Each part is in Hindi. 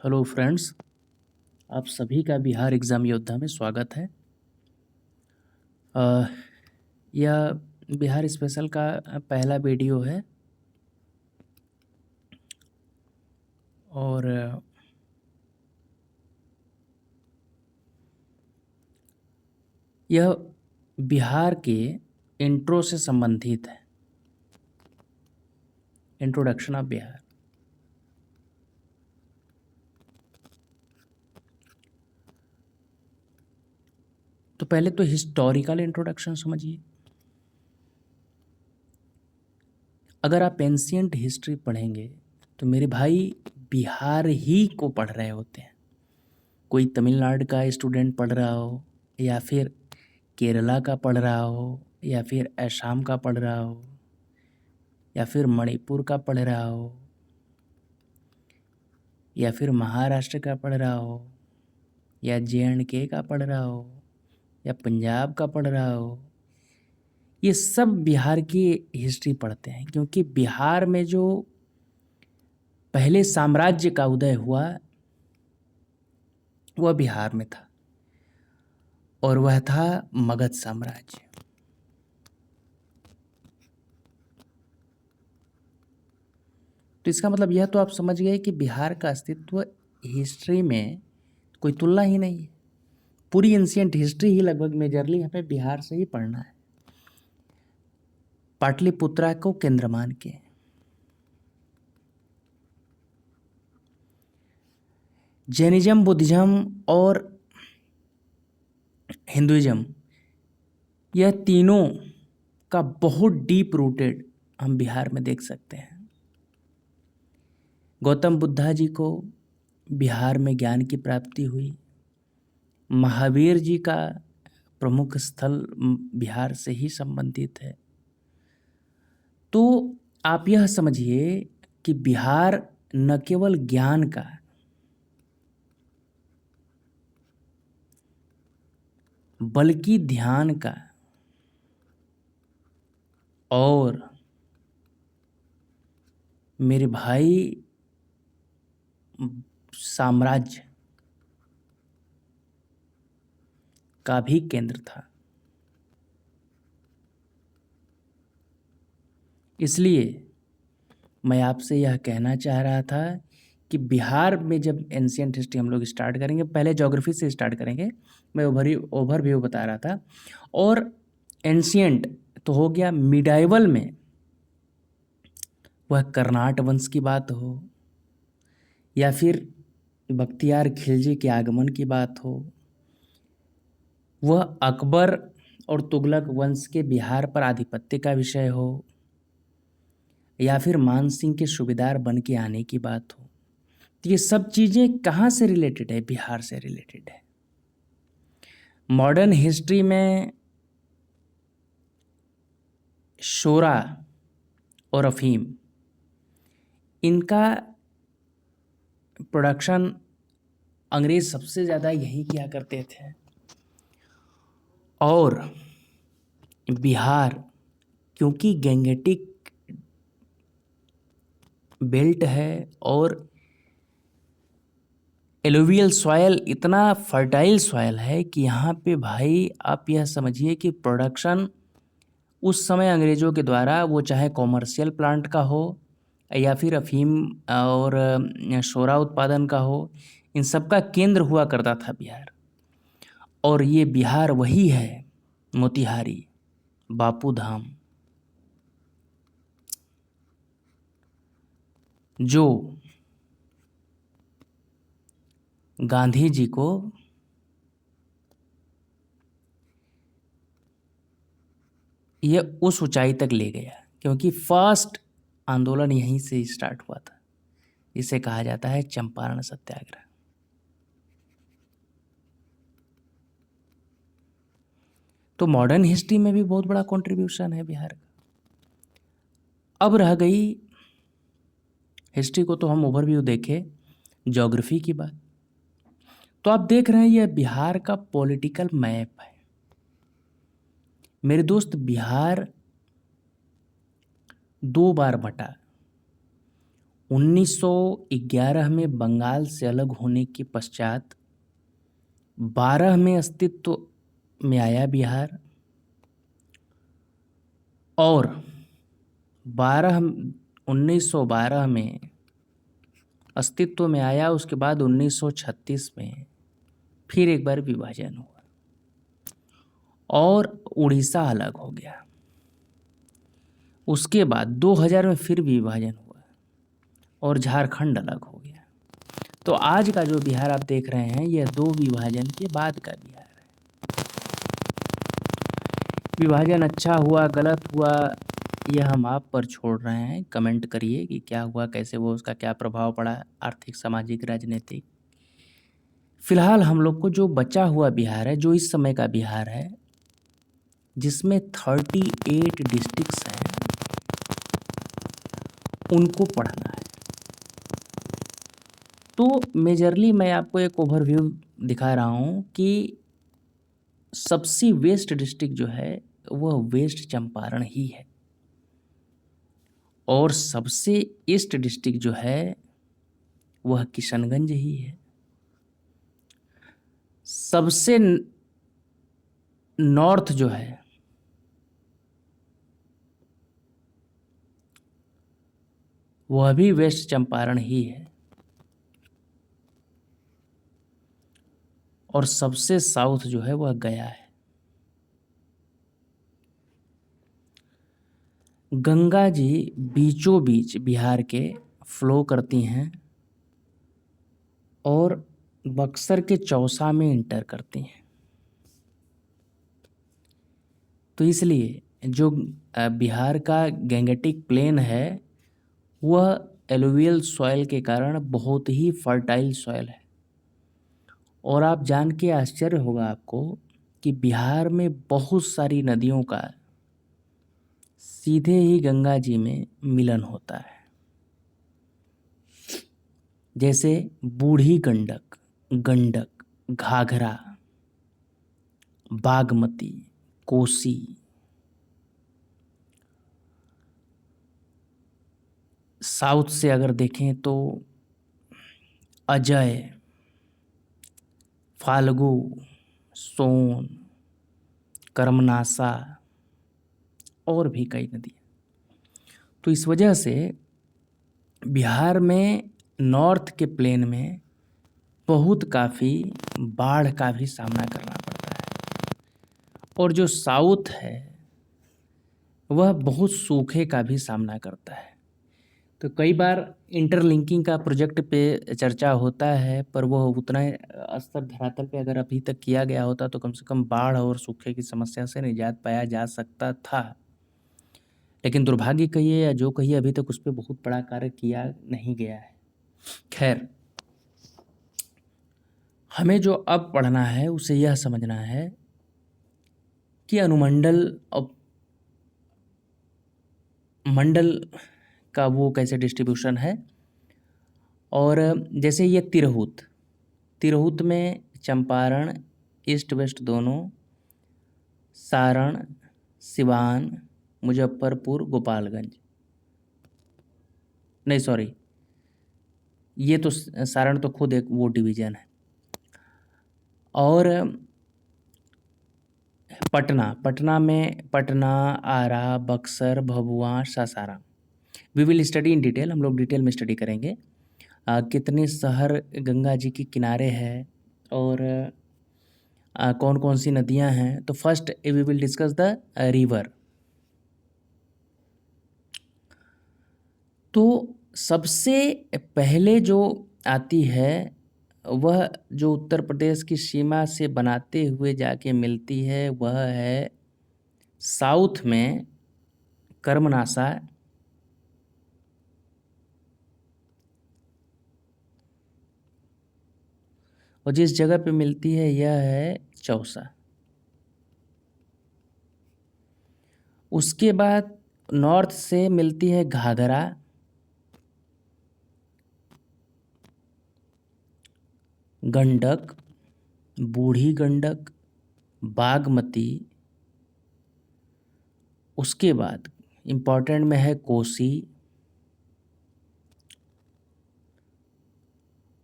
हेलो फ्रेंड्स, आप सभी का बिहार एग्ज़ाम योद्धा में स्वागत है। अ, यह बिहार स्पेशल का पहला वीडियो है और यह बिहार के इंट्रो से संबंधित है। Introduction of Bihar. तो पहले तो हिस्टोरिकल इंट्रोडक्शन समझिए। अगर आप एंशियंट हिस्ट्री पढ़ेंगे तो मेरे भाई बिहार ही को पढ़ रहे होते हैं। कोई तमिलनाडु का स्टूडेंट पढ़ रहा हो या फिर केरला का पढ़ रहा हो या फिर असम का पढ़ रहा हो या फिर मणिपुर का पढ़ रहा हो या फिर महाराष्ट्र का पढ़ रहा हो या JNK का पढ़ रहा हो या पंजाब का पढ़ रहा हो, ये सब बिहार की हिस्ट्री पढ़ते हैं क्योंकि बिहार में जो पहले साम्राज्य का उदय हुआ वह बिहार में था और वह था मगध साम्राज्य। तो इसका मतलब यह तो आप समझ गए कि बिहार का अस्तित्व हिस्ट्री में कोई तुलना ही नहीं है। पूरी एंशियंट हिस्ट्री ही लगभग मेजरली हमें बिहार से ही पढ़ना है, पाटलिपुत्रा को केंद्र मान के। जैनिज्म, बुद्धिज्म और हिंदुइज्म, यह तीनों का बहुत डीप रूटेड हम बिहार में देख सकते हैं। गौतम बुद्धा जी को बिहार में ज्ञान की प्राप्ति हुई। महावीर जी का प्रमुख स्थल बिहार से ही संबंधित है। तो आप यह समझिए कि बिहार न केवल ज्ञान का बल्कि ध्यान का और मेरे भाई साम्राज्य का भी केंद्र था। इसलिए मैं आपसे यह कहना चाह रहा था कि बिहार में जब एंशियंट हिस्ट्री हम लोग स्टार्ट करेंगे, पहले ज्योग्राफी से स्टार्ट करेंगे। मैं ओवरव्यू बता रहा था। और एंशियंट तो हो गया, मिडाइवल में वह कर्नाट वंश की बात हो या फिर बख्तियार खिलजी के आगमन की बात हो, वह अकबर और तुगलक वंश के बिहार पर आधिपत्य का विषय हो या फिर मान सिंह के सूबेदार बन के आने की बात हो, तो ये सब चीज़ें कहाँ से रिलेटेड है? बिहार से रिलेटेड है। मॉडर्न हिस्ट्री में शोरा और अफीम, इनका प्रोडक्शन अंग्रेज सबसे ज़्यादा यही किया करते थे। और बिहार क्योंकि गैंगेटिक बेल्ट है और एलुवियल सॉयल इतना फर्टाइल सॉयल है कि यहाँ पे भाई आप यह समझिए कि प्रोडक्शन उस समय अंग्रेज़ों के द्वारा, वो चाहे कॉमर्शियल प्लांट का हो या फिर अफीम और शोरा उत्पादन का हो, इन सब का केंद्र हुआ करता था बिहार। और ये बिहार वही है, मोतिहारी, बापू धाम, जो गांधी जी को यह उस ऊंचाई तक ले गया, क्योंकि फर्स्ट आंदोलन यहीं से स्टार्ट हुआ था। इसे कहा जाता है चंपारण सत्याग्रह। तो मॉडर्न हिस्ट्री में भी बहुत बड़ा कंट्रीब्यूशन है बिहार का। अब रह गई हिस्ट्री को तो हम ओवरव्यू देखे, ज्योग्राफी की बात। तो आप देख रहे हैं यह बिहार का पॉलिटिकल मैप है। मेरे दोस्त, बिहार 2 बार बटा। 1911 में बंगाल से अलग होने के पश्चात 12 में अस्तित्व में आया बिहार, और 1912 में अस्तित्व में आया। उसके बाद 1936 में फिर एक बार विभाजन हुआ और उड़ीसा अलग हो गया। उसके बाद 2000 में फिर विभाजन हुआ और झारखंड अलग हो गया। तो आज का जो बिहार आप देख रहे हैं, यह 2 विभाजन के बाद का बिहार है। विभाजन अच्छा हुआ, गलत हुआ, यह हम आप पर छोड़ रहे हैं। कमेंट करिए कि क्या हुआ, कैसे हुआ, उसका क्या प्रभाव पड़ा, आर्थिक, सामाजिक, राजनीतिक। फिलहाल हम लोग को जो बचा हुआ बिहार है, जो इस समय का बिहार है, जिसमें 38 डिस्ट्रिक्ट्स हैं, उनको पढ़ना है। तो मेजरली मैं आपको एक ओवरव्यू दिखा रहा हूँ कि सबसे वेस्ट डिस्ट्रिक्ट जो है वह वेस्ट चंपारण ही है, और सबसे ईस्ट डिस्ट्रिक्ट जो है वह किशनगंज ही है। सबसे नॉर्थ जो है वह भी वेस्ट चंपारण ही है, और सबसे साउथ जो है वह गया है। गंगा जी बीचों बीच बिहार के फ्लो करती हैं और बक्सर के चौसा में इंटर करती हैं। तो इसलिए जो बिहार का गैंगेटिक प्लेन है वह एलुवियल सॉइल के कारण बहुत ही फर्टाइल सॉइल है। और आप जान के आश्चर्य होगा आपको कि बिहार में बहुत सारी नदियों का सीधे ही गंगा जी में मिलन होता है। जैसे बूढ़ी गंडक, गंडक, घाघरा, बागमती, कोसी, साउथ से अगर देखें तो अजय, फाल्गु, सोन, कर्मनासा और भी कई नदियाँ। तो इस वजह से बिहार में नॉर्थ के प्लेन में काफ़ी बाढ़ का भी सामना करना पड़ता है, और जो साउथ है वह बहुत सूखे का भी सामना करता है। तो कई बार इंटरलिंकिंग का प्रोजेक्ट पे चर्चा होता है, पर वह उतना स्तर धरातल पे अगर अभी तक किया गया होता तो कम से कम बाढ़ और सूखे की समस्या से निजात पाया जा सकता था। लेकिन दुर्भाग्य कहिए या जो कहिए, अभी तक उस पर बहुत बड़ा कार्य किया नहीं गया है। खैर, हमें जो अब पढ़ना है उसे यह समझना है कि अनुमंडल और मंडल का वो कैसे डिस्ट्रीब्यूशन है। और जैसे ये तिरहुत में चंपारण, ईस्ट वेस्ट दोनों, सारण, सिवान, मुजफ्फरपुर, गोपालगंज, नहीं सॉरी, ये तो सारण तो खुद एक वो डिवीज़न है। और पटना में Patna, Arrah, Buxar, Bhabua, Sasaram. We will study in detail, हम लोग डिटेल में स्टडी करेंगे कितने शहर गंगा जी के किनारे है और कौन कौन सी नदियां हैं। तो first we will discuss the river. तो सबसे पहले जो आती है वह जो उत्तर प्रदेश की सीमा से बनाते हुए जाके मिलती है वह है साउथ में कर्मनासा, और जिस जगह पे मिलती है यह है चौसा। उसके बाद नॉर्थ से मिलती है घाघरा, गंडक, बूढ़ी गंडक, बागमती। उसके बाद इम्पॉर्टेंट में है कोसी,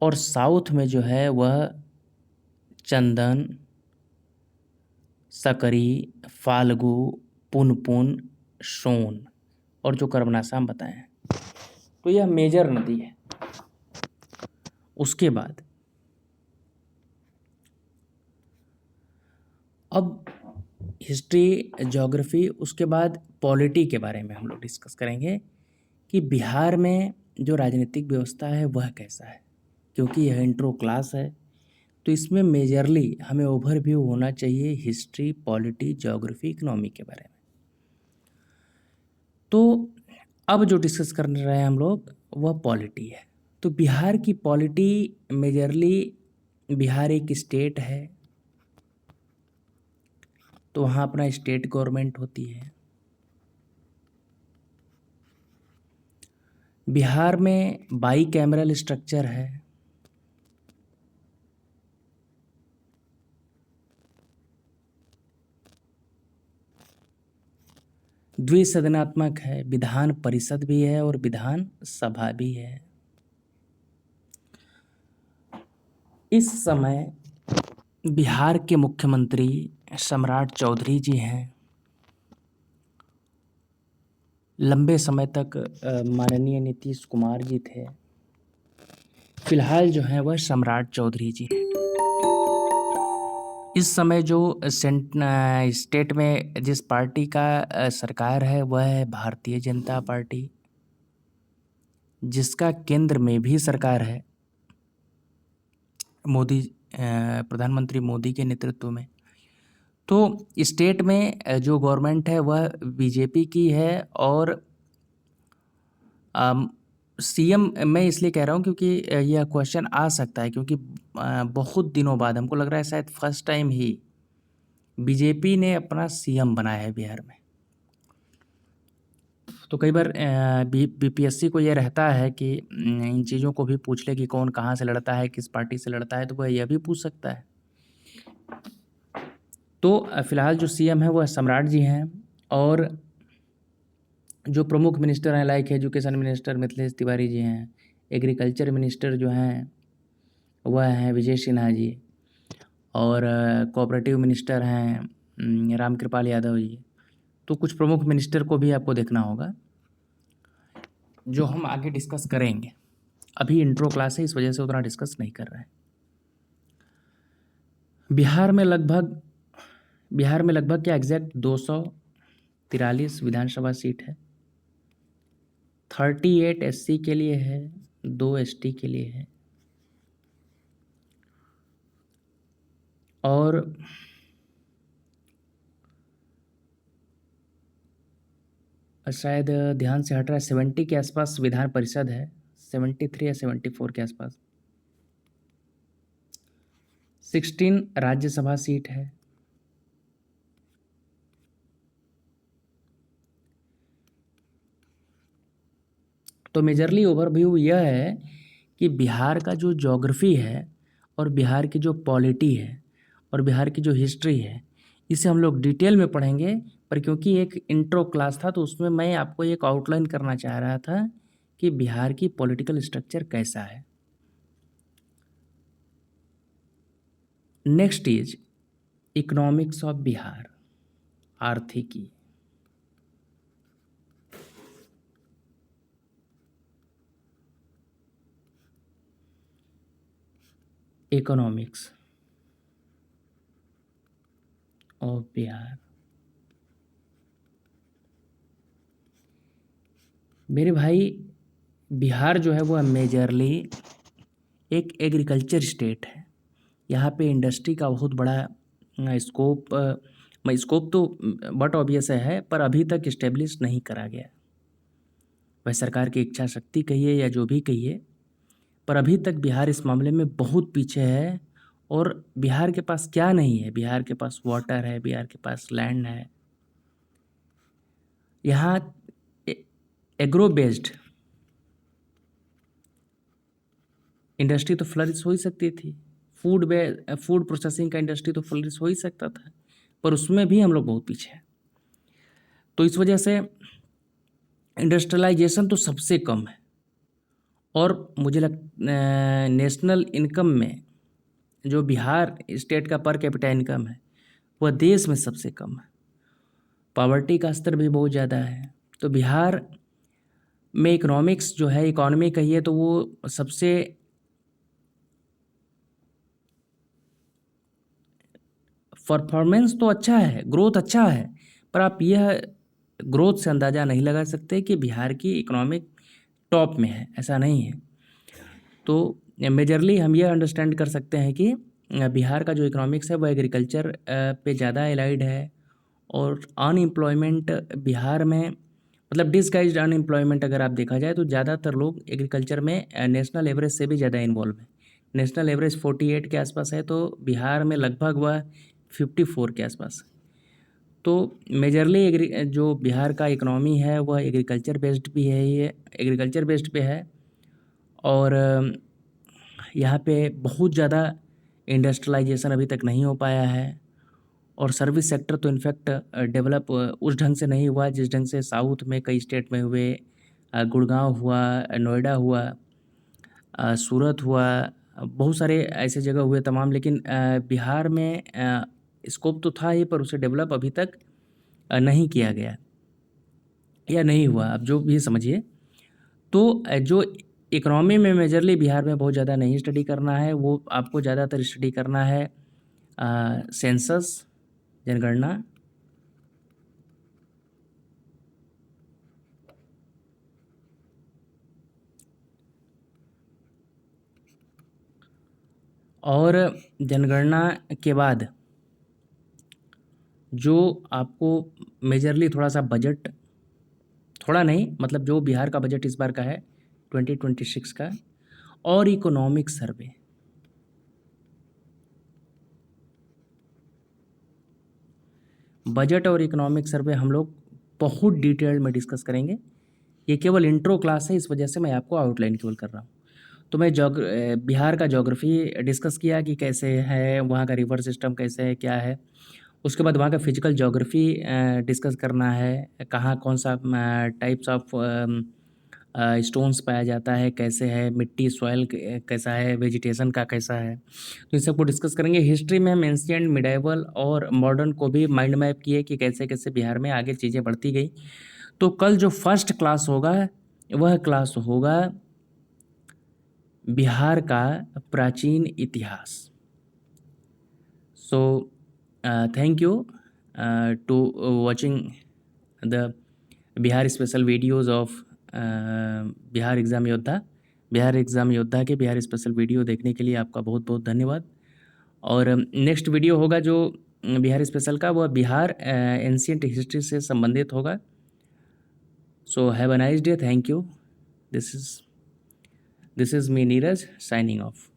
और साउथ में जो है वह चंदन, सकरी, फाल्गु, पुनपुन, सोन और जो कर्मनासाम बताए हैं। तो यह मेजर नदी है। उसके बाद अब हिस्ट्री, ज्योग्राफी, उसके बाद पॉलिटी के बारे में हम लोग डिस्कस करेंगे कि बिहार में जो राजनीतिक व्यवस्था है वह कैसा है, क्योंकि यह इंट्रो क्लास है। तो इसमें मेजरली हमें ओवरव्यू होना चाहिए हिस्ट्री, पॉलिटी, ज्योग्राफी, इकोनॉमी के बारे में। तो अब जो डिस्कस कर रहे हैं हम लोग वह पॉलिटी है। तो बिहार की पॉलिटी मेजरली, बिहार एक स्टेट है, तो वहाँ अपना स्टेट गवर्नमेंट होती है। बिहार में बाई कैमरल स्ट्रक्चर है। द्विसदनात्मक है, विधान परिषद भी है और विधान सभा भी है। इस समय बिहार के मुख्यमंत्री सम्राट चौधरी जी हैं। लंबे समय तक माननीय नीतीश कुमार जी थे। फिलहाल जो है वह सम्राट चौधरी जी हैं। इस समय जो स्टेट में जिस पार्टी का सरकार है वह है भारतीय जनता पार्टी, जिसका केंद्र में भी सरकार है मोदी, प्रधानमंत्री मोदी के नेतृत्व में। तो स्टेट में जो गवर्नमेंट है वह बीजेपी की है। और सीएम मैं इसलिए कह रहा हूँ क्योंकि यह क्वेश्चन आ सकता है, क्योंकि बहुत दिनों बाद, हमको लग रहा है शायद फर्स्ट टाइम ही बीजेपी ने अपना सीएम बनाया है बिहार में। तो कई बार बीपीएससी को ये रहता है कि इन चीज़ों को भी पूछ ले कि कौन कहाँ से लड़ता है, किस पार्टी से लड़ता है, तो वह यह भी पूछ सकता है। तो फिलहाल जो सीएम है वह सम्राट जी हैं। और जो प्रमुख मिनिस्टर हैं, like education minister Mithilesh Tiwari ji हैं, एग्रीकल्चर मिनिस्टर जो हैं वह हैं विजय सिन्हा जी, और कोऑपरेटिव मिनिस्टर हैं रामकृपाल यादव जी। तो कुछ प्रमुख मिनिस्टर को भी आपको देखना होगा, जो हम आगे डिस्कस करेंगे। अभी इंट्रो क्लास है, इस वजह से उतना डिस्कस नहीं कर रहे हैं। बिहार में लगभग क्या एग्जैक्ट 243 विधानसभा सीट है। 38 एससी के लिए है, 2 एसटी के लिए है। और शायद ध्यान से हट रहा है, 70 के आसपास विधान परिषद है, 73 या 74 के आसपास। 16 राज्यसभा सीट है। तो मेजरली ओवरव्यू यह है कि बिहार का जो ज्योग्राफी है और बिहार की जो पॉलिटी है और बिहार की जो हिस्ट्री है, इसे हम लोग डिटेल में पढ़ेंगे। पर क्योंकि एक इंट्रो क्लास था तो उसमें मैं आपको एक आउटलाइन करना चाह रहा था कि बिहार की पॉलिटिकल स्ट्रक्चर कैसा है। Next is economics of Bihar, आर्थिकी। Economics of Bihar. मेरे भाई, बिहार जो है वह मेजरली एक एग्रीकल्चर स्टेट है। यहाँ पे इंडस्ट्री का बहुत बड़ा स्कोप तो बट ऑब्वियस है, पर अभी तक इस्टेब्लिश नहीं करा गया। वह सरकार की इच्छा शक्ति कहिए या जो भी कहिए, पर अभी तक बिहार इस मामले में बहुत पीछे है। और बिहार के पास क्या नहीं है, बिहार के पास वाटर है, बिहार के पास लैंड है। यहाँ एग्रो बेस्ड इंडस्ट्री तो फ्लरिश हो ही सकती थी, फूड प्रोसेसिंग का इंडस्ट्री तो फ्लरिश हो ही सकता था, पर उसमें भी हम लोग बहुत पीछे हैं। तो इस वजह से इंडस्ट्रियलाइजेशन तो सबसे कम है। और मुझे नेशनल इनकम में जो बिहार स्टेट का पर कैपिटा इनकम है वह देश में सबसे कम है। पॉवर्टी का स्तर भी बहुत ज़्यादा है। तो बिहार में इकोनॉमिक्स जो है, इकॉनमी कहिए तो वो सबसे परफॉर्मेंस तो अच्छा है, ग्रोथ अच्छा है, पर आप यह ग्रोथ से अंदाज़ा नहीं लगा सकते कि बिहार की इकोनॉमिक टॉप में है, ऐसा नहीं है। तो मेजरली हम ये अंडरस्टैंड कर सकते हैं कि बिहार का जो इकोनॉमिक्स है वह एग्रीकल्चर पे ज़्यादा एलाइड है। और अनएम्प्लॉयमेंट बिहार में, मतलब डिसगाइज्ड अनएम्प्लॉयमेंट अगर आप देखा जाए तो ज़्यादातर लोग एग्रीकल्चर में नेशनल एवरेज से भी ज़्यादा इन्वॉल्व है। नेशनल एवरेज 48 के आसपास है, तो बिहार में लगभग वह 54 के आसपास है। तो मेजरली जो बिहार का इकोनॉमी है वह एग्रीकल्चर बेस्ड भी है, ये एग्रीकल्चर बेस्ड पे है। और यहाँ पे बहुत ज़्यादा इंडस्ट्रियलाइजेशन अभी तक नहीं हो पाया है। और सर्विस सेक्टर तो इनफैक्ट डेवलप उस ढंग से नहीं हुआ जिस ढंग से साउथ में कई स्टेट में हुए। गुड़गांव हुआ, नोएडा हुआ, सूरत हुआ, बहुत सारे ऐसे जगह हुए तमाम। लेकिन बिहार में स्कोप तो था ही, पर उसे डेवलप अभी तक नहीं किया गया या नहीं हुआ, आप जो भी समझिए। तो जो इकोनॉमी में मेजरली बिहार में बहुत ज़्यादा नहीं स्टडी करना है, वो आपको ज़्यादातर स्टडी करना है सेंसस, जनगणना, और जनगणना के बाद जो आपको मेजरली थोड़ा सा बजट, थोड़ा नहीं मतलब जो बिहार का बजट इस बार का है 2026 का, और इकोनॉमिक सर्वे, बजट और इकोनॉमिक सर्वे हम लोग बहुत डिटेल में डिस्कस करेंगे। ये केवल इंट्रो क्लास है, इस वजह से मैं आपको आउटलाइन केवल कर रहा हूँ। तो मैं बिहार का ज्योग्राफी डिस्कस किया कि कैसे है, वहाँ का रिवर सिस्टम कैसे है, क्या है। उसके बाद वहाँ का फिजिकल ज्योग्राफी डिस्कस करना है, कहाँ कौन सा टाइप्स ऑफ स्टोन्स पाया जाता है, कैसे है मिट्टी, सॉइल कैसा है, वेजिटेशन का कैसा है। तो इन सबको डिस्कस करेंगे। हिस्ट्री में हम एंशिएंट, मिडाइवल और मॉडर्न को भी माइंड मैप किए कि कैसे कैसे बिहार में आगे चीज़ें बढ़ती गई। तो कल जो फर्स्ट क्लास होगा वह क्लास होगा बिहार का प्राचीन इतिहास। So thank you to watching the Bihar special videos of Bihar exam Yoddha. Bihar exam योद्धा के बिहार स्पेशल वीडियो देखने के लिए आपका बहुत बहुत धन्यवाद। और नेक्स्ट वीडियो होगा जो बिहार स्पेशल का, वह बिहार एंशिएंट हिस्ट्री से संबंधित होगा। So have a nice day, thank you. This is me Neeraj signing off.